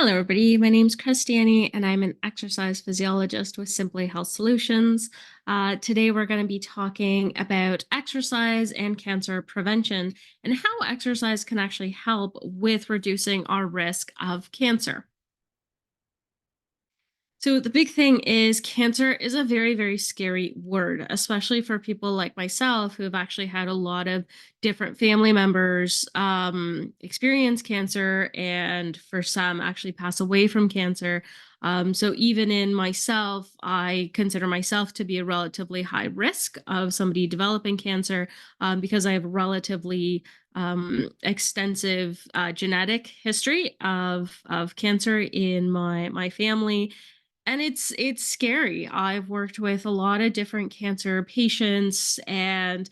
Hello, everybody. My name's Cristiane, and I'm an exercise physiologist with Simply Health Solutions. Today, we're going to be talking about exercise and cancer prevention and how exercise can actually help with reducing our risk of cancer. So the big thing is cancer is a very, very scary word, especially for people like myself who have actually had a lot of different family members experience cancer and for some actually pass away from cancer. So even in myself, I consider myself to be a relatively high risk of somebody developing cancer because I have a relatively extensive genetic history of cancer in my family, and it's scary. I've worked with a lot of different cancer patients, and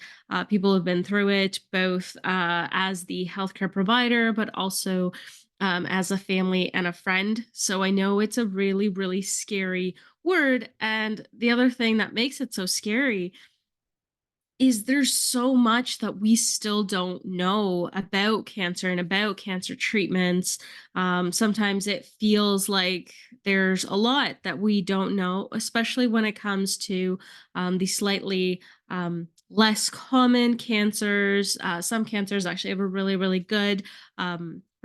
people have been through it, both as the healthcare provider, but also as a family and a friend. So I know it's a really, really scary word. And the other thing that makes it so scary is there's so much that we still don't know about cancer and about cancer treatments. Sometimes it feels like there's a lot that we don't know, especially when it comes to the slightly less common cancers. Some cancers actually have a really, really good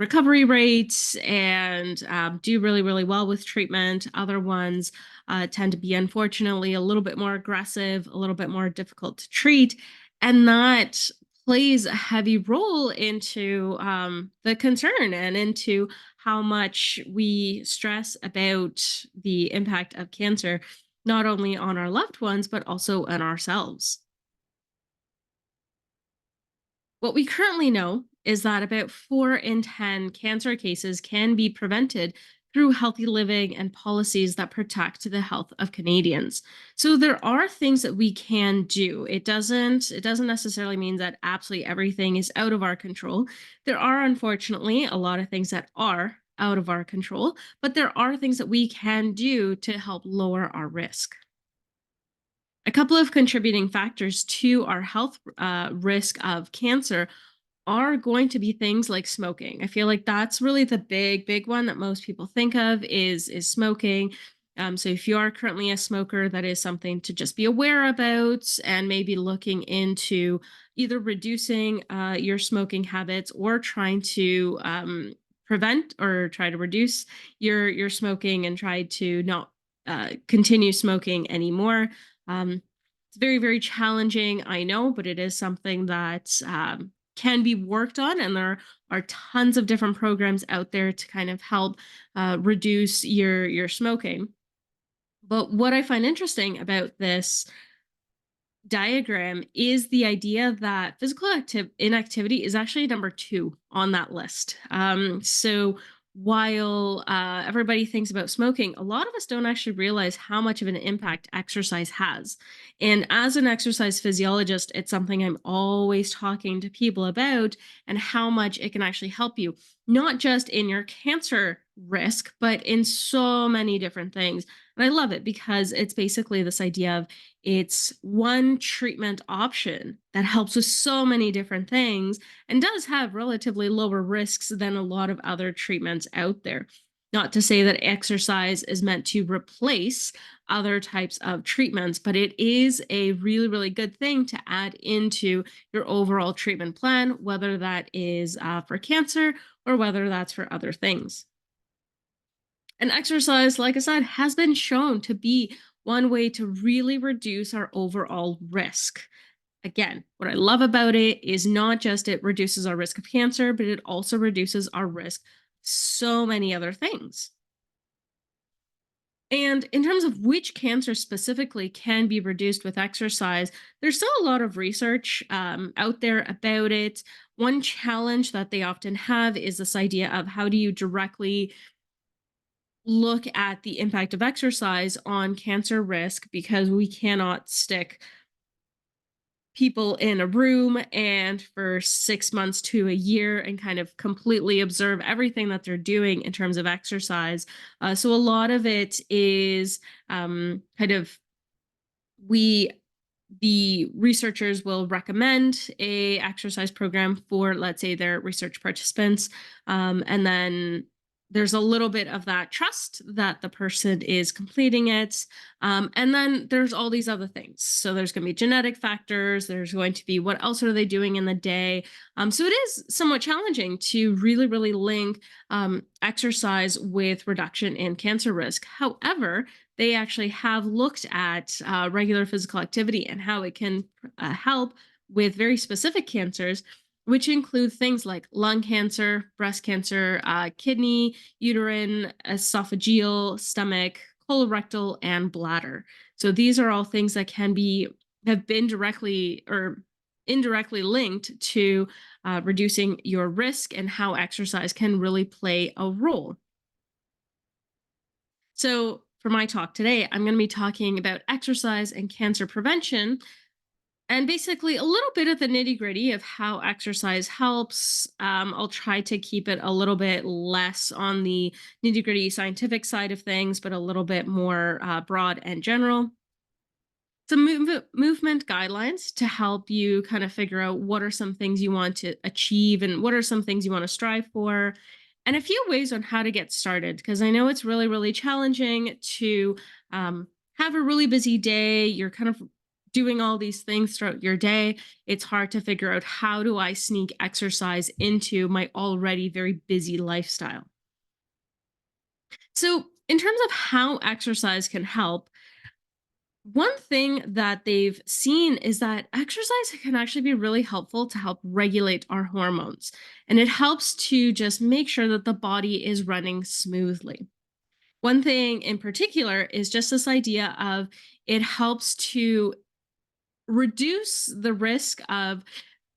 recovery rates and do really, really well with treatment. Other ones tend to be, unfortunately, a little bit more aggressive, a little bit more difficult to treat. And that plays a heavy role into the concern and into how much we stress about the impact of cancer, not only on our loved ones, but also on ourselves. What we currently know is that about 4 in 10 cancer cases can be prevented through healthy living and policies that protect the health of Canadians. So there are things that we can do. It doesn't necessarily mean that absolutely everything is out of our control. There are, unfortunately, a lot of things that are out of our control, but there are things that we can do to help lower our risk. A couple of contributing factors to our health risk of cancer are going to be things like smoking. I feel like that's really the big one that most people think of is smoking. So if you are currently a smoker, that is something to just be aware about and maybe looking into either reducing your smoking habits or trying to prevent or try to reduce your smoking and try to not continue smoking anymore. It's very, very challenging, I know, but it is something that can be worked on. And there are tons of different programs out there to kind of help reduce your smoking. But what I find interesting about this diagram is the idea that inactivity is actually number two on that list. So while everybody thinks about smoking, a lot of us don't actually realize how much of an impact exercise has. And as an exercise physiologist, it's something I'm always talking to people about and how much it can actually help you, not just in your cancer risk, but in so many different things. And I love it because it's basically this idea of it's one treatment option that helps with so many different things and does have relatively lower risks than a lot of other treatments out there. Not to say that exercise is meant to replace other types of treatments, but it is a really, really good thing to add into your overall treatment plan, whether that is for cancer or whether that's for other things. And exercise, like I said, has been shown to be one way to really reduce our overall risk. Again, what I love about it is not just it reduces our risk of cancer, but it also reduces our risk so many other things. And in terms of which cancer specifically can be reduced with exercise, there's still a lot of research out there about it. One challenge that they often have is this idea of how do you directly look at the impact of exercise on cancer risk, because we cannot stick people in a room and for 6 months to a year and kind of completely observe everything that they're doing in terms of exercise. So a lot of it is kind of we the researchers will recommend a exercise program for, let's say, their research participants, and then there's a little bit of that trust that the person is completing it. And then there's all these other things. So there's going to be genetic factors. There's going to be what else are they doing in the day. So it is somewhat challenging to really, really link exercise with reduction in cancer risk. However, they actually have looked at regular physical activity and how it can help with very specific cancers, which include things like lung cancer, breast cancer, kidney, uterine, esophageal, stomach, colorectal, and bladder. So these are all things that have been directly or indirectly linked to reducing your risk and how exercise can really play a role. So, for my talk today, I'm going to be talking about exercise and cancer prevention, and basically a little bit of the nitty gritty of how exercise helps. I'll try to keep it a little bit less on the nitty gritty scientific side of things, but a little bit more broad and general. Some movement guidelines to help you kind of figure out what are some things you want to achieve and what are some things you want to strive for, and a few ways on how to get started, because I know it's really, really challenging to have a really busy day. You're kind of doing all these things throughout your day. It's hard to figure out, how do I sneak exercise into my already very busy lifestyle? So, in terms of how exercise can help, one thing that they've seen is that exercise can actually be really helpful to help regulate our hormones. And it helps to just make sure that the body is running smoothly. One thing in particular is just this idea of, it helps to reduce the risk of,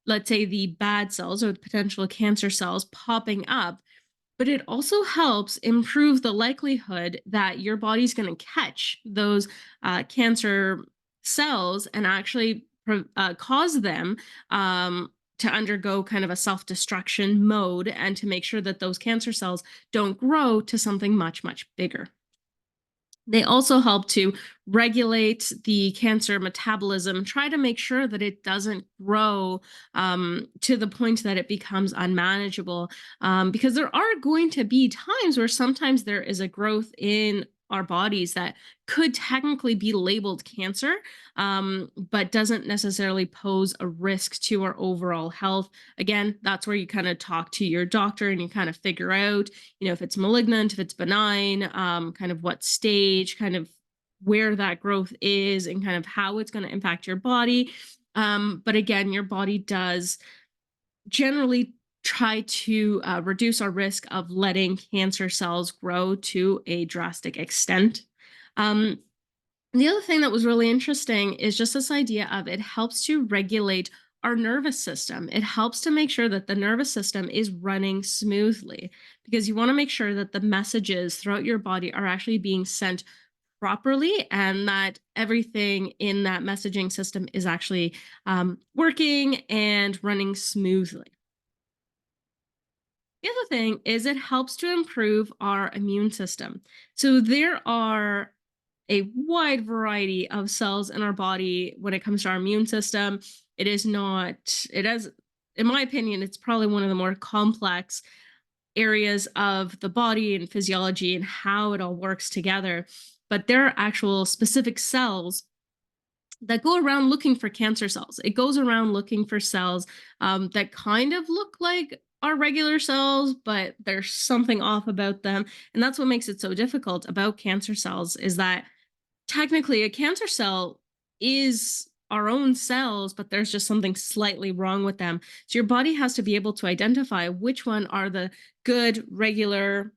let's say, the bad cells or the potential cancer cells popping up, but it also helps improve the likelihood that your body's going to catch those cancer cells and actually cause them to undergo kind of a self destruction mode, and to make sure that those cancer cells don't grow to something much, much bigger. They also help to regulate the cancer metabolism, try to make sure that it doesn't grow to the point that it becomes unmanageable. Because there are going to be times where sometimes there is a growth in our bodies that could technically be labeled cancer, but doesn't necessarily pose a risk to our overall health. Again, that's where you kind of talk to your doctor and you kind of figure out, if it's malignant, if it's benign, kind of what stage, kind of where that growth is, and kind of how it's going to impact your body. But again, your body does generally try to reduce our risk of letting cancer cells grow to a drastic extent. Um, the other thing that was really interesting is just this idea of, it helps to regulate our nervous system. It helps to make sure that the nervous system is running smoothly, because you want to make sure that the messages throughout your body are actually being sent properly, and that everything in that messaging system is actually working and running smoothly. The other thing is, it helps to improve our immune system. So there are a wide variety of cells in our body when it comes to our immune system. It is not, it has, in my opinion, it's probably one of the more complex areas of the body and physiology and how it all works together. But there are actual specific cells that go around looking for cancer cells. It goes around looking for cells that kind of look like our regular cells, but there's something off about them. And that's what makes it so difficult about cancer cells, is that technically a cancer cell is our own cells, but there's just something slightly wrong with them. So your body has to be able to identify which one are the good, regular,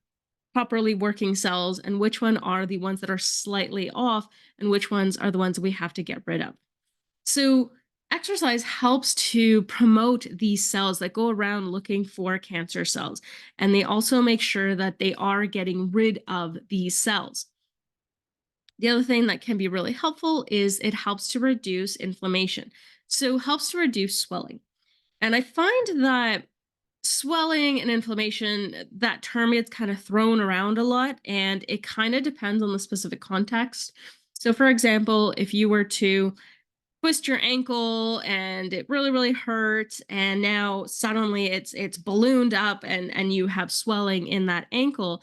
properly working cells, and which one are the ones that are slightly off, and which ones are the ones we have to get rid of. So exercise helps to promote these cells that go around looking for cancer cells, and they also make sure that they are getting rid of these cells. The other thing that can be really helpful is, it helps to reduce inflammation. So helps to reduce swelling. And I find that swelling and inflammation, that term gets kind of thrown around a lot, and it kind of depends on the specific context. So for example, if you were to twist your ankle and it really really hurts, and now suddenly it's ballooned up and you have swelling in that ankle.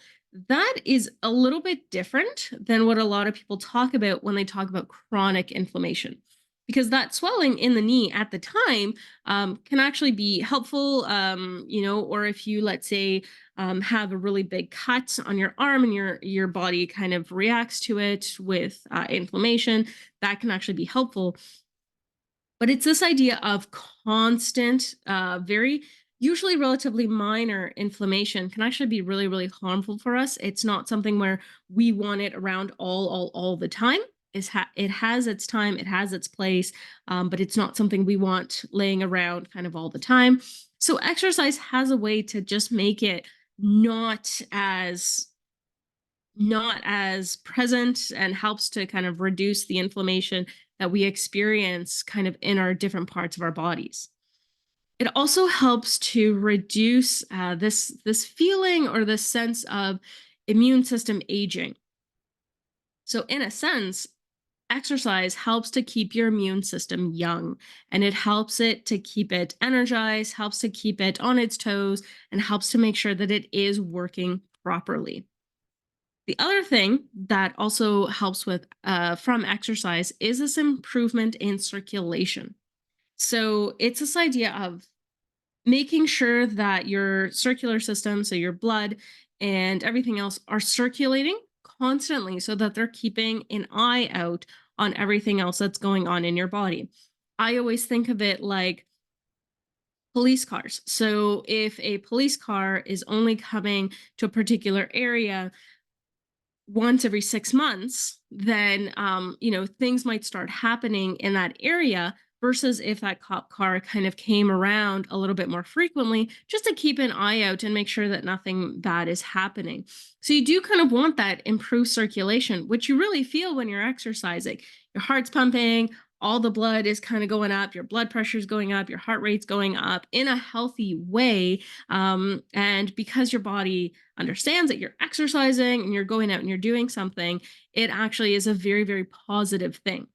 That is a little bit different than what a lot of people talk about when they talk about chronic inflammation, because that swelling in the knee at the time can actually be helpful, or if you, let's say, have a really big cut on your arm and your body kind of reacts to it with inflammation, that can actually be helpful. But it's this idea of constant, very usually relatively minor inflammation can actually be really, really harmful for us. It's not something where we want it around all the time. It has its time, it has its place, but it's not something we want laying around kind of all the time. So exercise has a way to just make it not as not as present, and helps to kind of reduce the inflammation that we experience kind of in our different parts of our bodies. It also helps to reduce this feeling or this sense of immune system aging. So, in a sense, exercise helps to keep your immune system young, and it helps it to keep it energized, helps to keep it on its toes, and helps to make sure that it is working properly. The other thing that also helps with from exercise is this improvement in circulation. So it's this idea of making sure that your circular system, so your blood and everything else, are circulating constantly so that they're keeping an eye out on everything else that's going on in your body. I always think of it like police cars. So if a police car is only coming to a particular area once every 6 months, then things might start happening in that area, versus if that cop car kind of came around a little bit more frequently, just to keep an eye out and make sure that nothing bad is happening. So you do kind of want that improved circulation, which you really feel when you're exercising. Your heart's pumping, all the blood is kind of going up, your blood pressure is going up, your heart rate's going up in a healthy way. And because your body understands that you're exercising and you're going out and you're doing something, it actually is a very, very positive thing.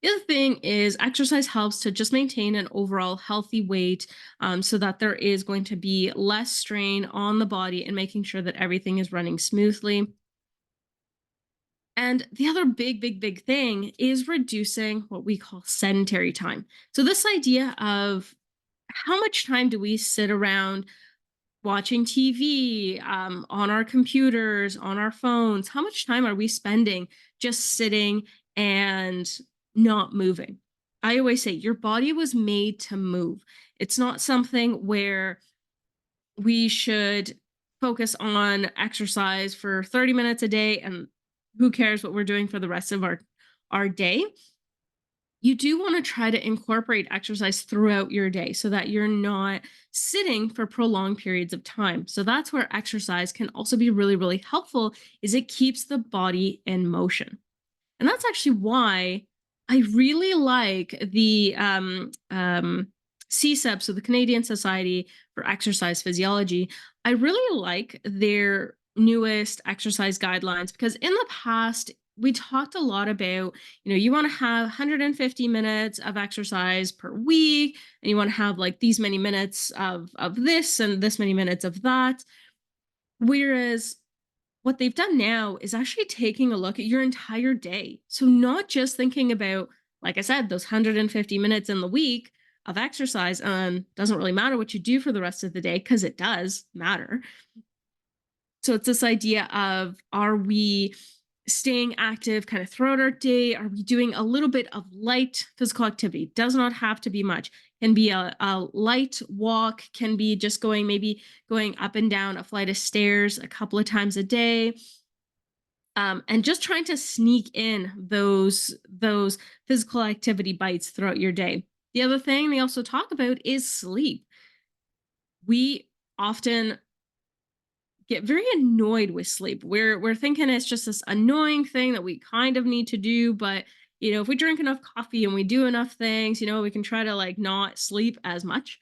The other thing is exercise helps to just maintain an overall healthy weight, so that there is going to be less strain on the body and making sure that everything is running smoothly. And the other big, big, big thing is reducing what we call sedentary time. So, this idea of how much time do we sit around watching TV, on our computers, on our phones? How much time are we spending just sitting and not moving? I always say your body was made to move. It's not something where we should focus on exercise for 30 minutes a day and who cares what we're doing for the rest of our day. You do want to try to incorporate exercise throughout your day so that you're not sitting for prolonged periods of time. So that's where exercise can also be really really helpful, is it keeps the body in motion. And that's actually why I really like the CSEP, so the Canadian Society for Exercise Physiology. I really like their newest exercise guidelines, because in the past, we talked a lot about, you want to have 150 minutes of exercise per week, and you want to have like these many minutes of this and this many minutes of that. Whereas what they've done now is actually taking a look at your entire day. So, not just thinking about, like I said, those 150 minutes in the week of exercise, and doesn't really matter what you do for the rest of the day, because it does matter. So, it's this idea of, are we staying active kind of throughout our day? Are we doing a little bit of light physical activity? Does not have to be much. Can be a light walk, can be just maybe going up and down a flight of stairs a couple of times a day. And just trying to sneak in those physical activity bites throughout your day. The other thing they also talk about is sleep. We often get very annoyed with sleep. We're thinking it's just this annoying thing that we kind of need to do, but if we drink enough coffee and we do enough things, we can try to like not sleep as much.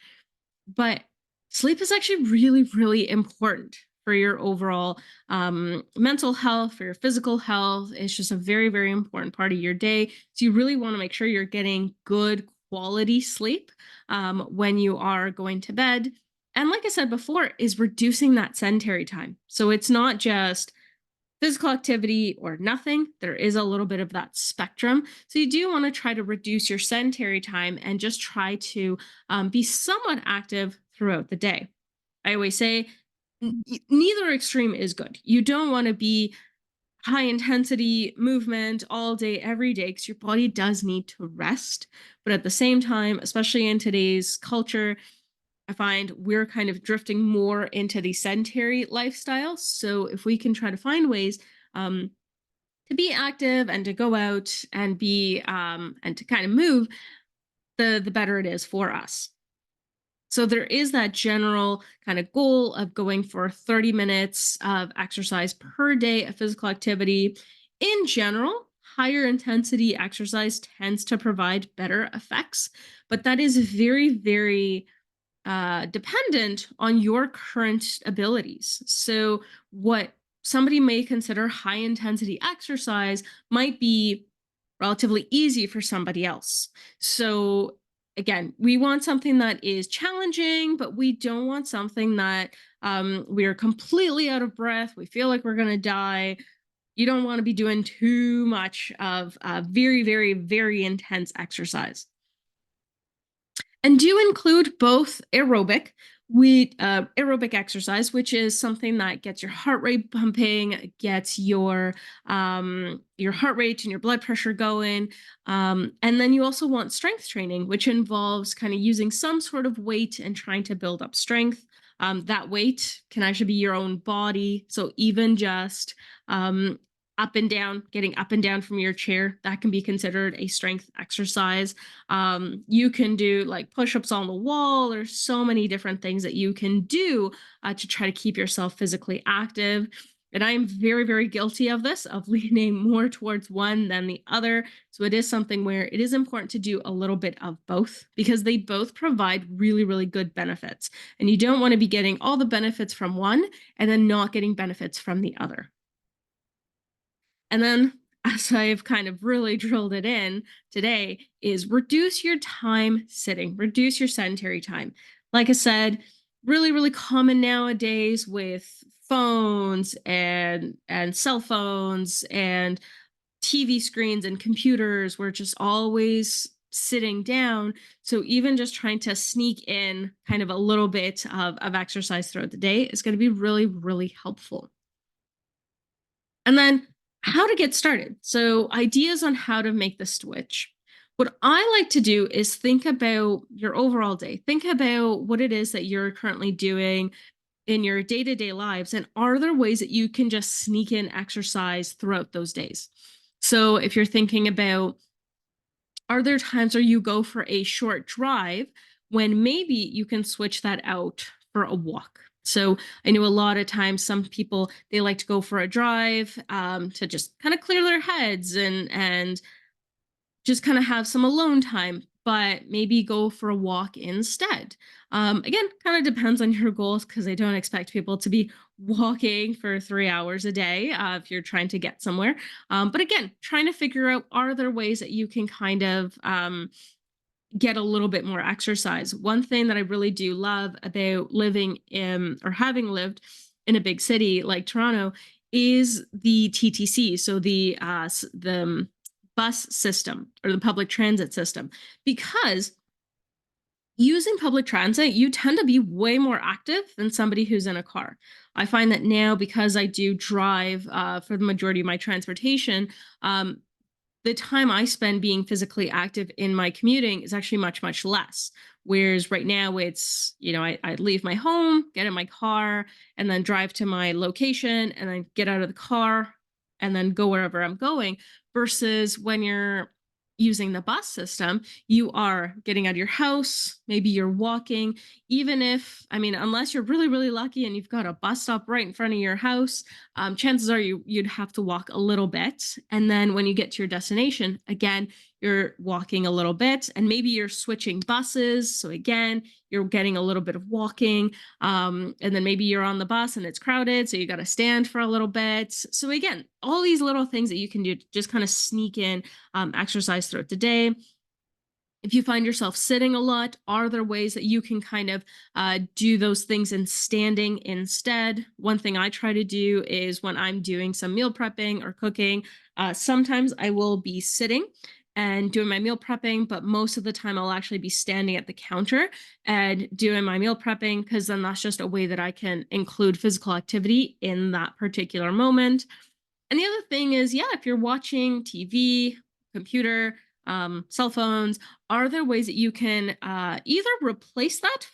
But sleep is actually really, really important for your overall mental health, for your physical health. It's just a very, very important part of your day. So you really want to make sure you're getting good quality sleep when you are going to bed. And like I said before, is reducing that sedentary time. So it's not just physical activity or nothing. There is a little bit of that spectrum. So you do want to try to reduce your sedentary time and just try to be somewhat active throughout the day. I always say neither extreme is good. You don't want to be high intensity movement all day, every day, because your body does need to rest. But at the same time, especially in today's culture, I find we're kind of drifting more into the sedentary lifestyle. So if we can try to find ways um, to be active and to go out and be and to kind of move, the better it is for us. So there is that general kind of goal of going for 30 minutes of exercise per day of physical activity. In general, higher intensity exercise tends to provide better effects, but that is very, very dependent on your current abilities. So, what somebody may consider high intensity exercise might be relatively easy for somebody else. So, again, we want something that is challenging, but we don't want something that we are completely out of breath. We feel like we're going to die. You don't want to be doing too much of very, very, very intense exercise. And do include both aerobic exercise, which is something that gets your heart rate pumping, gets your heart rate and your blood pressure going. And then you also want strength training, which involves kind of using some sort of weight and trying to build up strength. That weight can actually be your own body. So even just up and down, getting up and down from your chair, that can be considered a strength exercise. You can do like push-ups on the wall. There's so many different things that you can do to try to keep yourself physically active. And I'm very, very guilty of this, of leaning more towards one than the other. So it is something where it is important to do a little bit of both because they both provide really, really good benefits. And you don't want to be getting all the benefits from one and then not getting benefits from the other. And then, as I've kind of really drilled it in today, is reduce your time sitting, reduce your sedentary time. Like I said, really, really common nowadays with phones and cell phones and TV screens and computers. We're just always sitting down. So even just trying to sneak in kind of a little bit of exercise throughout the day is going to be really, really helpful. And then how to get started. So, ideas on how to make the switch. What I like to do is think about your overall day. Think about what it is that you're currently doing in your day to day lives. And are there ways that you can just sneak in exercise throughout those days? So, if you're thinking about are there times where you go for a short drive when maybe you can switch that out for a walk? So I know a lot of times some people they like to go for a drive to just kind of clear their heads and just kind of have some alone time, but maybe go for a walk instead. Again, kind of depends on your goals because I don't expect people to be walking for 3 hours a day if you're trying to get somewhere. But again, trying to figure out are there ways that you can kind of get a little bit more exercise. One thing that I really do love about living in or having lived in a big city like Toronto is the TTC, so the bus system or the public transit system, because using public transit, you tend to be way more active than somebody who's in a car. I find that now because I do drive for the majority of my transportation, the time I spend being physically active in my commuting is actually much, much less. Whereas right now it's, I leave my home, get in my car, and then drive to my location and then get out of the car and then go wherever I'm going. Versus when you're using the bus system, you are getting out of your house, maybe you're walking, even if, I mean, unless you're really, really lucky and you've got a bus stop right in front of your house, chances are you'd have to walk a little bit. And then when you get to your destination, again, you're walking a little bit and maybe you're switching buses. So again, you're getting a little bit of walking. And then maybe you're on the bus and it's crowded. So you got to stand for a little bit. So again, all these little things that you can do to just kind of sneak in exercise throughout the day. If you find yourself sitting a lot, are there ways that you can kind of do those things in standing instead? One thing I try to do is when I'm doing some meal prepping or cooking, sometimes I will be sitting and doing my meal prepping, but most of the time I'll actually be standing at the counter and doing my meal prepping because then that's just a way that I can include physical activity in that particular moment. And the other thing is, yeah, if you're watching TV, computer, cell phones, are there ways that you can either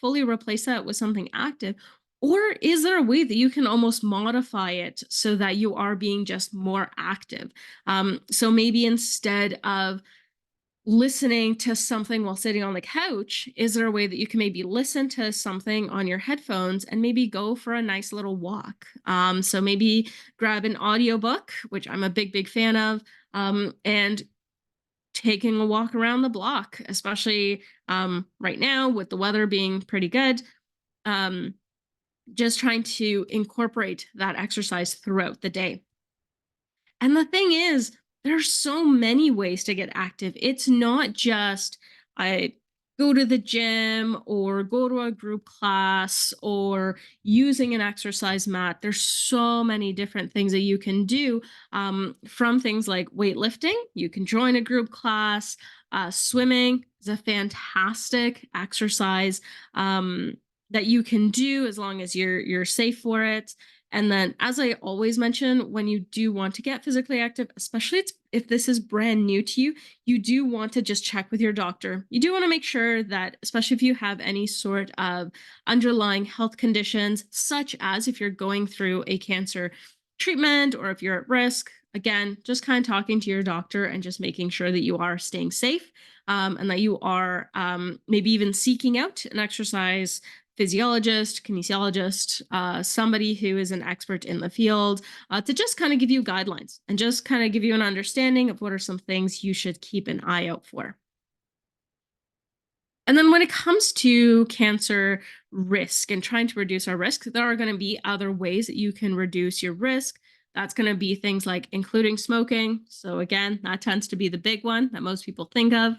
fully replace that with something active, or is there a way that you can almost modify it so that you are being just more active? So maybe instead of listening to something while sitting on the couch, is there a way that you can maybe listen to something on your headphones and maybe go for a nice little walk? So maybe grab an audiobook, which I'm a big, big fan of, and taking a walk around the block, especially right now with the weather being pretty good. Um, just trying to incorporate that exercise throughout the day. And the thing is, there's so many ways to get active. It's not just I go to the gym or go to a group class or using an exercise mat. There's so many different things that you can do, from things like weightlifting. You can join a group class. Swimming is a fantastic exercise that you can do as long as you're safe for it. And then, as I always mention, when you do want to get physically active, especially if this is brand new to you, you do want to just check with your doctor. You do want to make sure that, especially if you have any sort of underlying health conditions, such as if you're going through a cancer treatment or if you're at risk, again, just kind of talking to your doctor and just making sure that you are staying safe, and that you are maybe even seeking out an exercise physiologist, kinesiologist, somebody who is an expert in the field, to just kind of give you guidelines and just kind of give you an understanding of what are some things you should keep an eye out for. And then when it comes to cancer risk and trying to reduce our risk, there are going to be other ways that you can reduce your risk. That's going to be things like including smoking. So, again, that tends to be the big one that most people think of.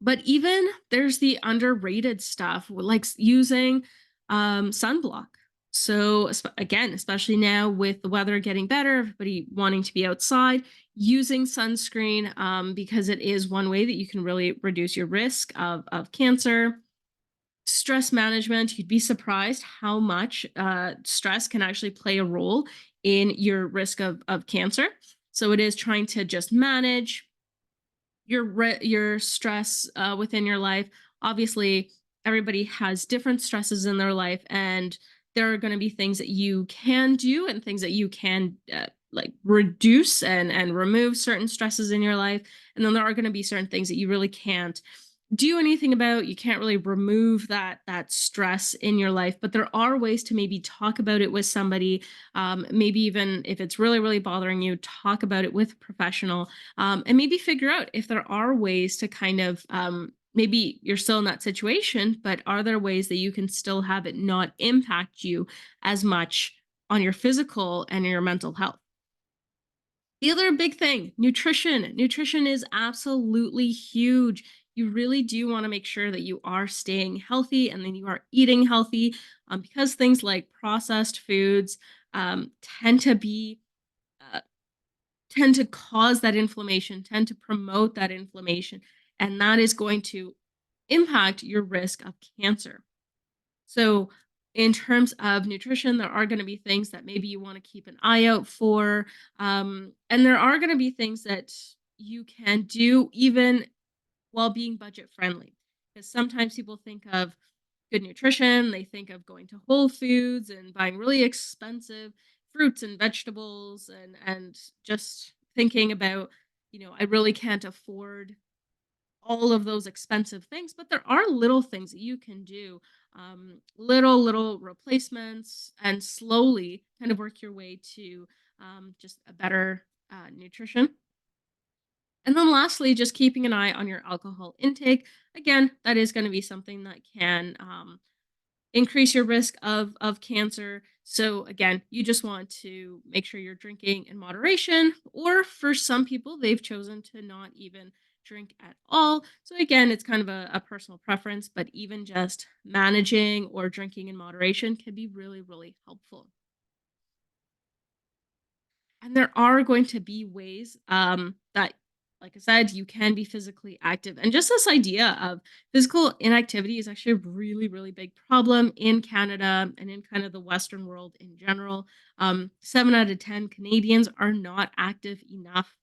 But even there's the underrated stuff like using sunblock. So again, especially now with the weather getting better, everybody wanting to be outside, using sunscreen, because it is one way that you can really reduce your risk of cancer. Stress management, you'd be surprised how much stress can actually play a role in your risk of cancer. So it is trying to just manage your stress within your life. Obviously, everybody has different stresses in their life, and there are going to be things that you can do and things that you can like reduce and remove certain stresses in your life, and then there are going to be certain things that you really can't do anything about. You can't really remove that stress in your life, but there are ways to maybe talk about it with somebody. Maybe even if it's really, really bothering you, talk about it with a professional, and maybe figure out if there are ways to kind of, maybe you're still in that situation, but are there ways that you can still have it not impact you as much on your physical and your mental health? The other big thing, nutrition. Nutrition is absolutely huge. You really do want to make sure that you are staying healthy and then you are eating healthy, because things like processed foods tend to be uh, tend to cause that inflammation, tend to promote that inflammation, and that is going to impact your risk of cancer. So, in terms of nutrition, there are going to be things that maybe you want to keep an eye out for. And there are going to be things that you can do even while being budget friendly. Because sometimes people think of good nutrition, they think of going to Whole Foods and buying really expensive fruits and vegetables, and just thinking about, I really can't afford all of those expensive things, but there are little things that you can do, little replacements, and slowly kind of work your way to just a better nutrition. And then lastly, just keeping an eye on your alcohol intake. Again, that is going to be something that can increase your risk of cancer. So again, you just want to make sure you're drinking in moderation, or for some people, they've chosen to not even drink at all. So again, it's kind of a personal preference, but even just managing or drinking in moderation can be really, really helpful. And there are going to be ways that, like I said, you can be physically active. And just this idea of physical inactivity is actually a really, really big problem in Canada and in kind of the Western world in general. 7 out of 10 Canadians are not active enough.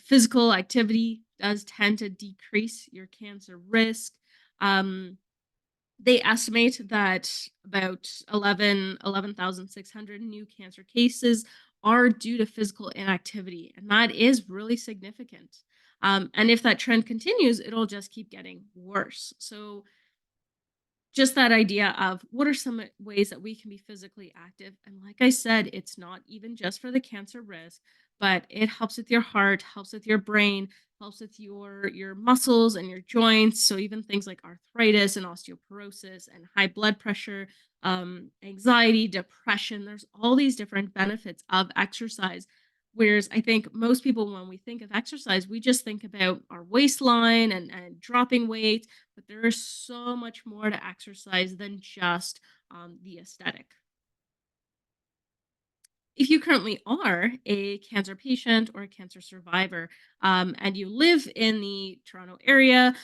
Physical activity does tend to decrease your cancer risk. Um, they estimate that about 11,600 new cancer cases are due to physical inactivity, and that is really significant. And if that trend continues, it'll just keep getting worse. So, just that idea of what are some ways that we can be physically active. And like I said, it's not even just for the cancer risk, but it helps with your heart, helps with your brain, helps with your muscles and your joints. So even things like arthritis and osteoporosis and high blood pressure, anxiety, depression, there's all these different benefits of exercise. Whereas I think most people, when we think of exercise, we just think about our waistline and dropping weight, but there is so much more to exercise than just the aesthetic. If you currently are a cancer patient or a cancer survivor, and you live in the Toronto area,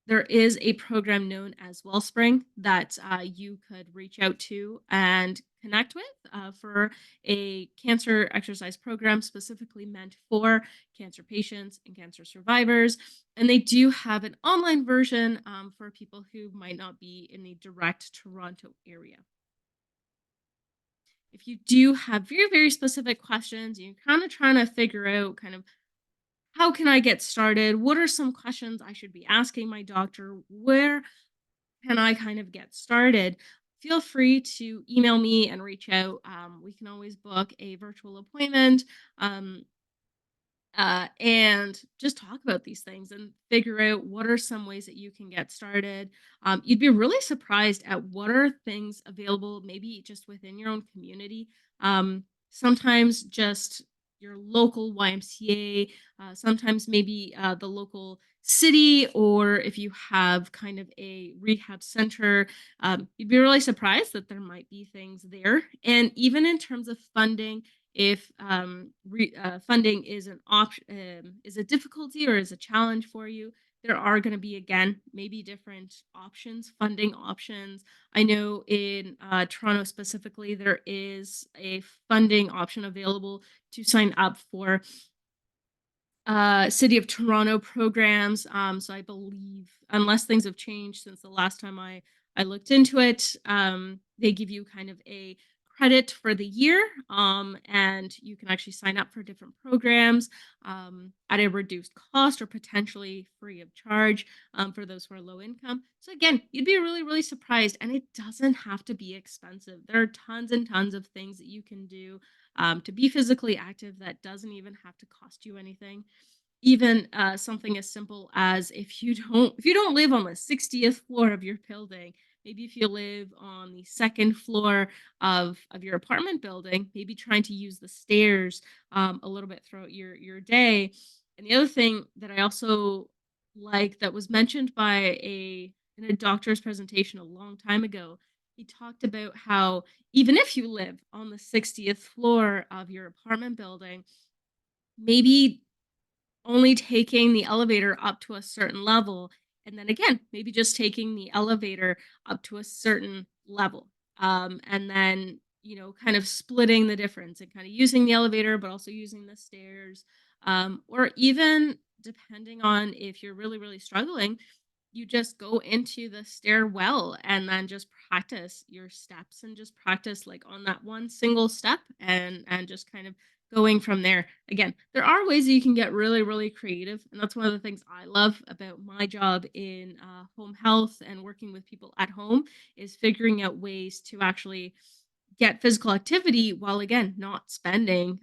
there is a program known as Wellspring that you could reach out to and connect with for a cancer exercise program specifically meant for cancer patients and cancer survivors. And they do have an online version for people who might not be in the direct Toronto area. If you do have very, very specific questions, you're kind of trying to figure out kind of how can I get started? What are some questions I should be asking my doctor? Where can I kind of get started? Feel free to email me and reach out. We can always book a virtual appointment. And just talk about these things and figure out what are some ways that you can get started. You'd be really surprised at what are things available, maybe just within your own community. Sometimes just your local YMCA, sometimes maybe the local city, or if you have kind of a rehab center, you'd be really surprised that there might be things there. And even in terms of funding, if funding is an option, is a difficulty or is a challenge for you, there are going to be, again, maybe different options, funding options. I know in Toronto specifically, there is a funding option available to sign up for City of Toronto programs. So I believe, unless things have changed since the last time I looked into it, they give you kind of a credit for the year, and you can actually sign up for different programs at a reduced cost or potentially free of charge for those who are low income. So again, you'd be really, really surprised, and it doesn't have to be expensive. There are tons and tons of things that you can do to be physically active that doesn't even have to cost you anything. Even something as simple as if you don't live on the 60th floor of your building, maybe if you live on the second floor of your apartment building, maybe trying to use the stairs a little bit throughout your day. And the other thing that I also like that was mentioned by a in a doctor's presentation a long time ago, he talked about how even if you live on the 60th floor of your apartment building, maybe only taking the elevator up to a certain level, and then again, maybe just taking the elevator up to a certain level. And then, kind of splitting the difference and kind of using the elevator, but also using the stairs. Or even depending on if you're really, really struggling, you just go into the stairwell and then just practice your steps and just practice like on that one single step and just kind of going from there. Again, there are ways that you can get really, really creative. And that's one of the things I love about my job in home health and working with people at home is figuring out ways to actually get physical activity while again not spending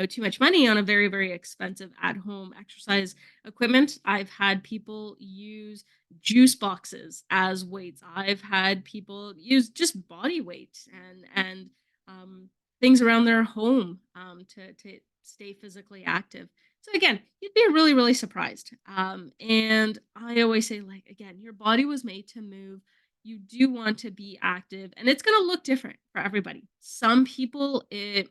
too much money on a very, very expensive at home exercise equipment. I've had people use juice boxes as weights. I've had people use just body weight and um, things around their home to stay physically active. So again, you'd be really, really surprised. And I always say, like, again, your body was made to move. You do want to be active, and it's going to look different for everybody. Some people, it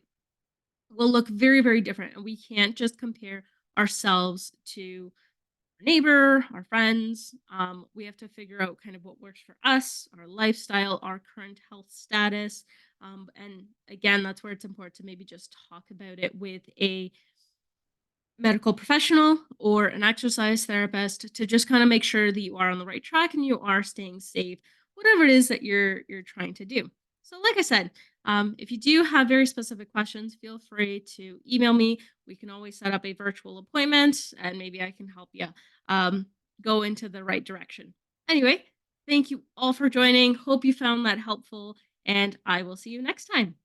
will look very, very different, and we can't just compare ourselves to our neighbor, our friends. We have to figure out kind of what works for us, our lifestyle, our current health status. And again, that's where it's important to maybe just talk about it with a medical professional or an exercise therapist to just kind of make sure that you are on the right track and you are staying safe, whatever it is that you're trying to do. So, like I said, if you do have very specific questions, feel free to email me. We can always set up a virtual appointment, and maybe I can help you um, go into the right direction. Anyway, thank you all for joining. Hope you found that helpful, and I will see you next time.